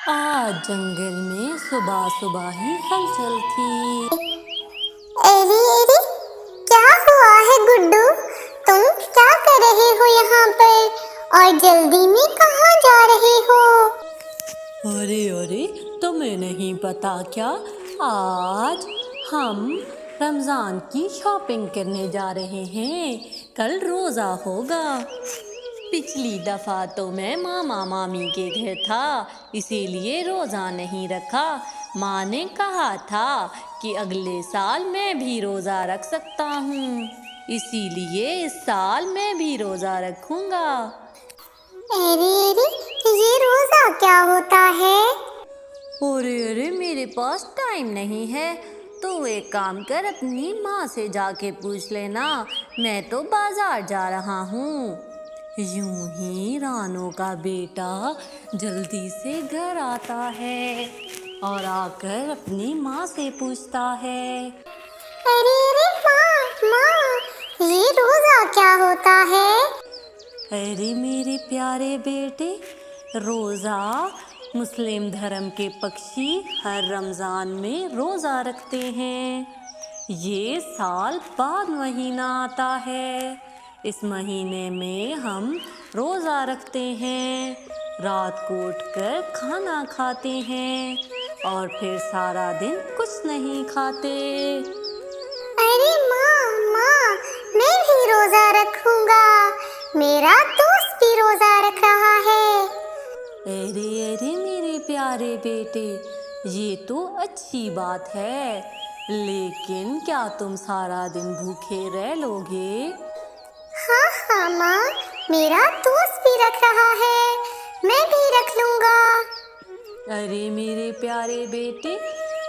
आज जंगल में सुबह सुबह ही हलचल थी। एरी एरी, क्या हुआ है गुड्डू? तुम क्या कर रहे हो यहाँ पर और जल्दी में कहाँ जा रहे हो? अरे अरे, तुम्हें नहीं पता क्या? आज हम रमज़ान की शॉपिंग करने जा रहे हैं। कल रोज़ा होगा। पिछली दफ़ा तो मैं मामा मामी के घर था, इसीलिए रोज़ा नहीं रखा। माँ ने कहा था कि अगले साल मैं भी रोज़ा रख सकता हूँ, इसीलिए इस साल मैं भी रोज़ा रखूँगा। एरी एरी, ये रोजा क्या होता है? अरे अरे, मेरे पास टाइम नहीं है। तो एक काम कर, अपनी माँ से जाके पूछ लेना, मैं तो बाजार जा रहा हूँ। यूं ही रानो का बेटा जल्दी से घर आता है और आकर अपनी माँ से पूछता है। अरे माँ, ये रोजा क्या होता है? अरे मेरे प्यारे बेटे, रोज़ा मुस्लिम धर्म के पक्षी हर रमज़ान में रोज़ा रखते हैं। ये साल बाद महीना आता है। इस महीने में हम रोज़ा रखते हैं, रात को उठकर खाना खाते हैं और फिर सारा दिन कुछ नहीं खाते। अरे माँ, मैं भी रोजा रखूंगा। मेरा दोस्त भी रोजा रख रहा है। अरे अरे मेरे प्यारे बेटे, ये तो अच्छी बात है, लेकिन क्या तुम सारा दिन भूखे रह लोगे? हाँ माँ, मेरा दोस्त भी रख रहा है, मैं भी रख लूंगा। अरे मेरे प्यारे बेटे,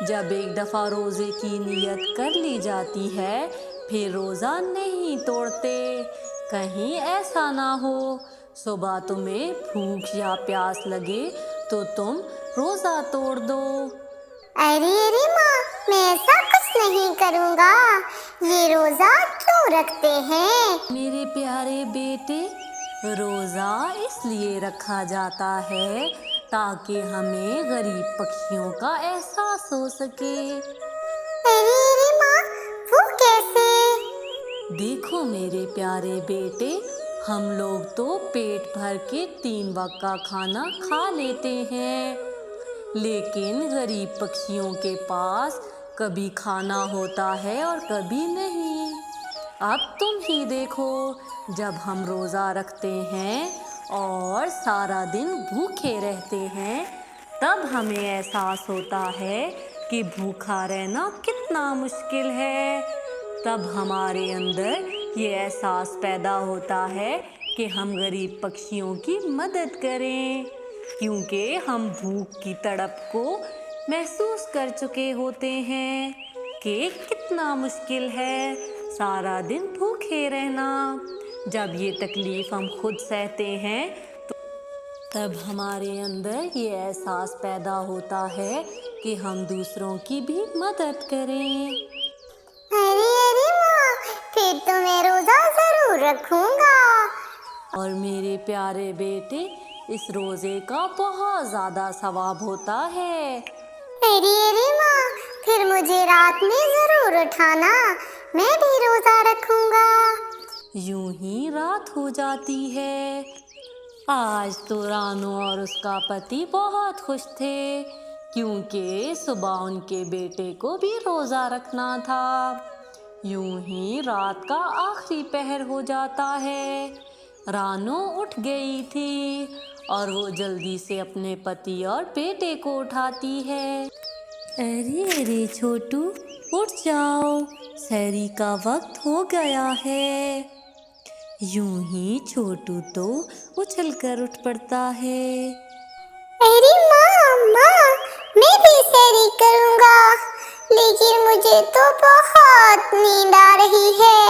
जब एक दफ़ा रोज़े की नियत कर ली जाती है, फिर रोज़ा नहीं तोड़ते। कहीं ऐसा ना हो सुबह तुम्हें भूख या प्यास लगे तो तुम रोज़ा तोड़ दो। अरे माँ, मैं ऐसा कुछ नहीं करूँगा। ये रोजा क्यों रखते हैं? मेरे प्यारे बेटे, रोज़ा इसलिए रखा जाता है ताकि हमें गरीब पक्षियों का एहसास हो सके। अरे माँ, वो कैसे? देखो मेरे प्यारे बेटे, हम लोग तो पेट भर के 3 वक्त का खाना खा लेते हैं, लेकिन गरीब पक्षियों के पास कभी खाना होता है और कभी नहीं। अब तुम ही देखो, जब हम रोज़ा रखते हैं और सारा दिन भूखे रहते हैं, तब हमें एहसास होता है कि भूखा रहना कितना मुश्किल है। तब हमारे अंदर ये एहसास पैदा होता है कि हम गरीब पक्षियों की मदद करें, क्योंकि हम भूख की तड़प को महसूस कर चुके होते हैं कि कितना मुश्किल है सारा दिन भूखे रहना। जब ये तकलीफ़ हम खुद सहते हैं तो तब हमारे अंदर ये एहसास पैदा होता है कि हम दूसरों की भी मदद करें। अरे माँ, फिर तो मैं रोजा जरूर रखूंगा। और मेरे प्यारे बेटे, इस रोज़े का बहुत ज़्यादा सवाब होता है। अरे माँ, फिर मुझे रात में जरूर उठाना, मैं भी रोजा रखूंगा। यूं ही रात हो जाती है। आज तो रानू और उसका पति बहुत खुश थे, क्योंकि सुबह उनके बेटे को भी रोज़ा रखना था। यूं ही रात का आखिरी पहर हो जाता है। रानू उठ गई थी और वो जल्दी से अपने पति और बेटे को उठाती है। अरे अरे छोटू, उठ जाओ, सहरी का वक्त हो गया है। यूं ही छोटू तो उछलकर उठ पड़ता है। अरे माँ, मैं भी सैरी करूँगा, लेकिन मुझे तो बहुत नींद आ रही है।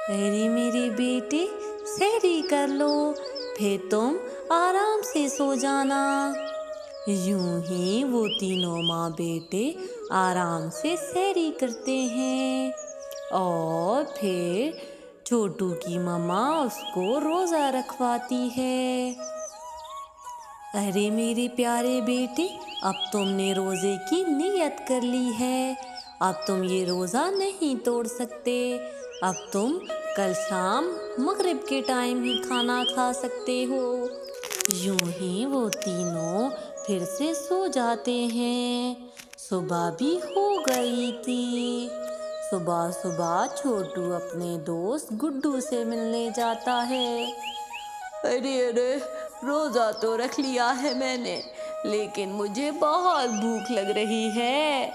अरे मेरे बेटे, सहरी कर लो, फिर तुम आराम से सो जाना। यूं ही वो तीनों माँ बेटे आराम से सहरी करते हैं और फिर छोटू की मम्मा उसको रोज़ा रखवाती है। अरे मेरे प्यारे बेटे, अब तुमने रोज़े की नियत कर ली है। अब तुम ये रोज़ा नहीं तोड़ सकते। अब तुम कल शाम मगरिब के टाइम ही खाना खा सकते हो। यूं ही वो तीनों फिर से सो जाते हैं। सुबह भी हो गई थी। सुबह सुबह छोटू अपने दोस्त गुड्डू से मिलने जाता है। अरे अरे, रोज़ा तो रख लिया है मैंने, लेकिन मुझे बहुत भूख लग रही है।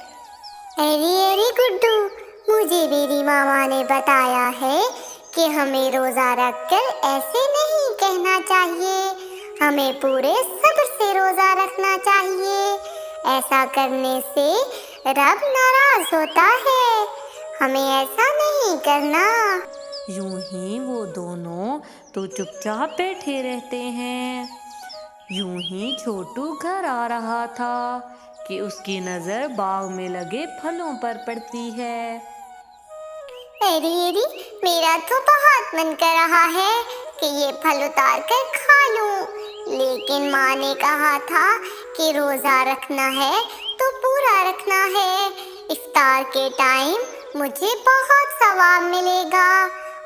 अरे अरे गुड्डू, मुझे मेरी मामा ने बताया है कि हमें रोजा रखकर ऐसे नहीं कहना चाहिए, हमें पूरे सब्र से रोजा रखना चाहिए। ऐसा करने से रब नाराज होता है, हमें ऐसा नहीं करना। यूं ही वो दोनों तो चुपचाप बैठे रहते हैं। यूं ही छोटू घर आ रहा था कि उसकी नज़र बाग में लगे फलों पर पड़ती है। अरे अरे, मेरा तो बहुत मन कर रहा है कि ये फल उतार कर खा लूं, लेकिन माँ ने कहा था कि रोजा रखना है तो पूरा रखना है। इफ्तार के टाइम मुझे बहुत सवाब मिलेगा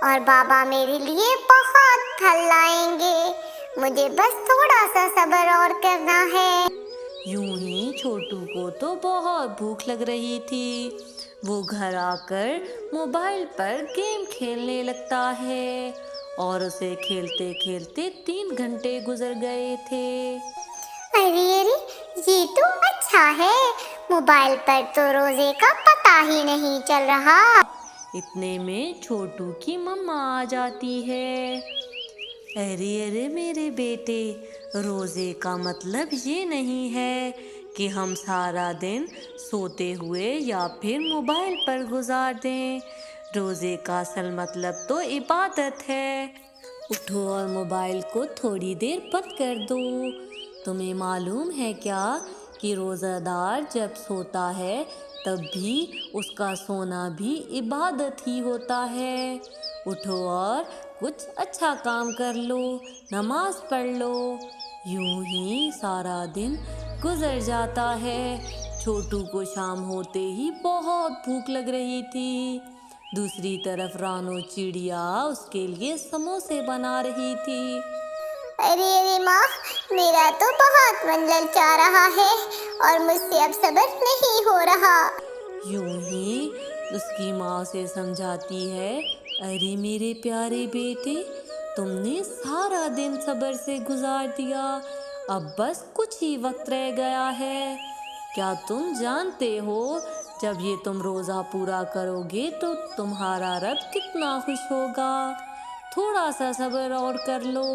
और बाबा मेरे लिए बहुत फल लाएंगे। मुझे बस थोड़ा सा सब्र और करना है। यूं ही छोटू को तो बहुत भूख लग रही थी। वो घर आकर मोबाइल पर गेम खेलने लगता है और उसे खेलते खेलते 3 घंटे गुजर गए थे। अरे अरे, ये तो अच्छा है, मोबाइल पर तो रोजे का पता ही नहीं चल रहा। इतने में छोटू की मम्मा आ जाती है। अरे अरे मेरे बेटे, रोज़े का मतलब ये नहीं है कि हम सारा दिन सोते हुए या फिर मोबाइल पर गुजार दें। रोज़े का असल मतलब तो इबादत है। उठो और मोबाइल को थोड़ी देर बंद कर दो। तुम्हें मालूम है क्या कि रोज़ादार जब सोता है तब भी उसका सोना भी इबादत ही होता है। उठो और कुछ अच्छा काम कर लो, नमाज पढ़ लो। यूं ही सारा दिन गुजर जाता है। छोटू को शाम होते ही बहुत भूख लग रही थी। दूसरी तरफ रानो चिड़िया उसके लिए समोसे बना रही थी। अरे अरे माँ, मेरा तो बहुत मन ललचा रहा है और मुझसे अब सब्र नहीं हो रहा। यूं ही उसकी माँ उसे समझाती है। अरे मेरे प्यारे बेटे, तुमने सारा दिन सब्र से गुजार दिया, अब बस कुछ ही वक्त रह गया है। क्या तुम जानते हो जब ये तुम रोज़ा पूरा करोगे तो तुम्हारा रब कितना खुश होगा। थोड़ा सा सब्र और कर लो।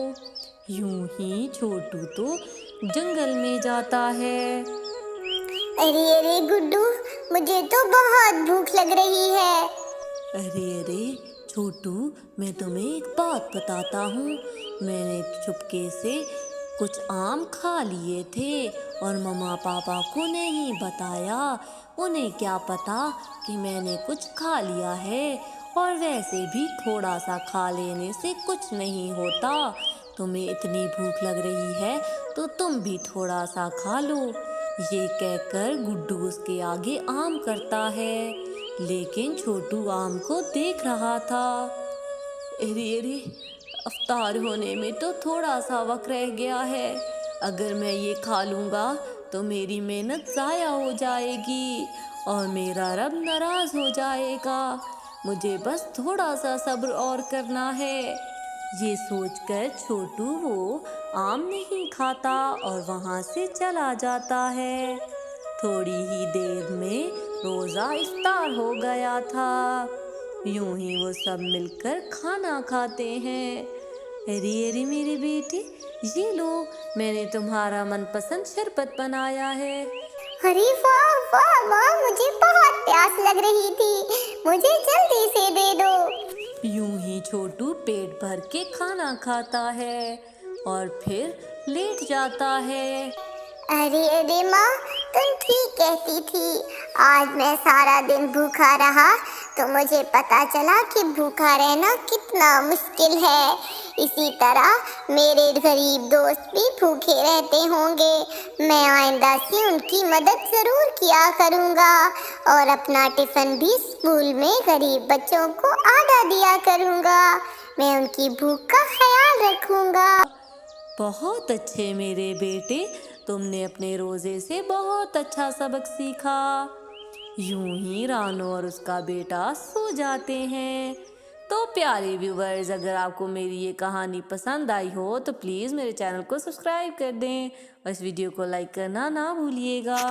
यूं ही छोटू तो जंगल में जाता है। अरे अरे गुड्डू, मुझे तो बहुत भूख लग रही है। अरे अरे छोटू, मैं तुम्हें एक बात बताता हूँ। मैंने चुपके से कुछ आम खा लिए थे और मम्मा पापा को नहीं बताया। उन्हें क्या पता कि मैंने कुछ खा लिया है, और वैसे भी थोड़ा सा खा लेने से कुछ नहीं होता। तुम्हें इतनी भूख लग रही है तो तुम भी थोड़ा सा खा लो। ये कहकर गुड्डू उसके आगे आम करता है, लेकिन छोटू आम को देख रहा था। अरे अरे, अफ्तार होने में तो थोड़ा सा वक्त रह गया है। अगर मैं ये खा लूँगा तो मेरी मेहनत ज़ाया हो जाएगी और मेरा रब नाराज़ हो जाएगा। मुझे बस थोड़ा सा सब्र और करना है। ये सोचकर छोटू वो आम नहीं खाता और वहाँ से चला जाता है। थोड़ी ही देर में रोज़ा इफ्तार हो गया था। यूं ही वो सब मिलकर खाना खाते हैं। अरे अरे मेरे बेटे, ये लो, मैंने तुम्हारा मनपसंद शरबत बनाया है। अरे वाह वाह वाह, मुझे बहुत प्यास लग रही थी, मुझे जल्दी से दे दो। यूं ही छोटू पेट भर के खाना खाता है और फिर लेट जाता है। अरे अरे माँ, तुम ठीक कहती थी, आज मैं सारा दिन भूखा रहा तो मुझे पता चला कि भूखा रहना कितना मुश्किल है। इसी तरह मेरे गरीब दोस्त भी भूखे रहते होंगे। मैं आइंदा से उनकी मदद ज़रूर किया करूँगा और अपना टिफ़िन भी स्कूल में गरीब बच्चों को आधा दिया करूँगा। मैं उनकी भूख का ख्याल रखूँगा। बहुत अच्छे मेरे बेटे, तुमने अपने रोज़े से बहुत अच्छा सबक सीखा। यूं ही रानू और उसका बेटा सो जाते हैं। तो प्यारे व्यूवर्स, अगर आपको मेरी ये कहानी पसंद आई हो तो प्लीज़ मेरे चैनल को सब्सक्राइब कर दें और इस वीडियो को लाइक करना ना भूलिएगा।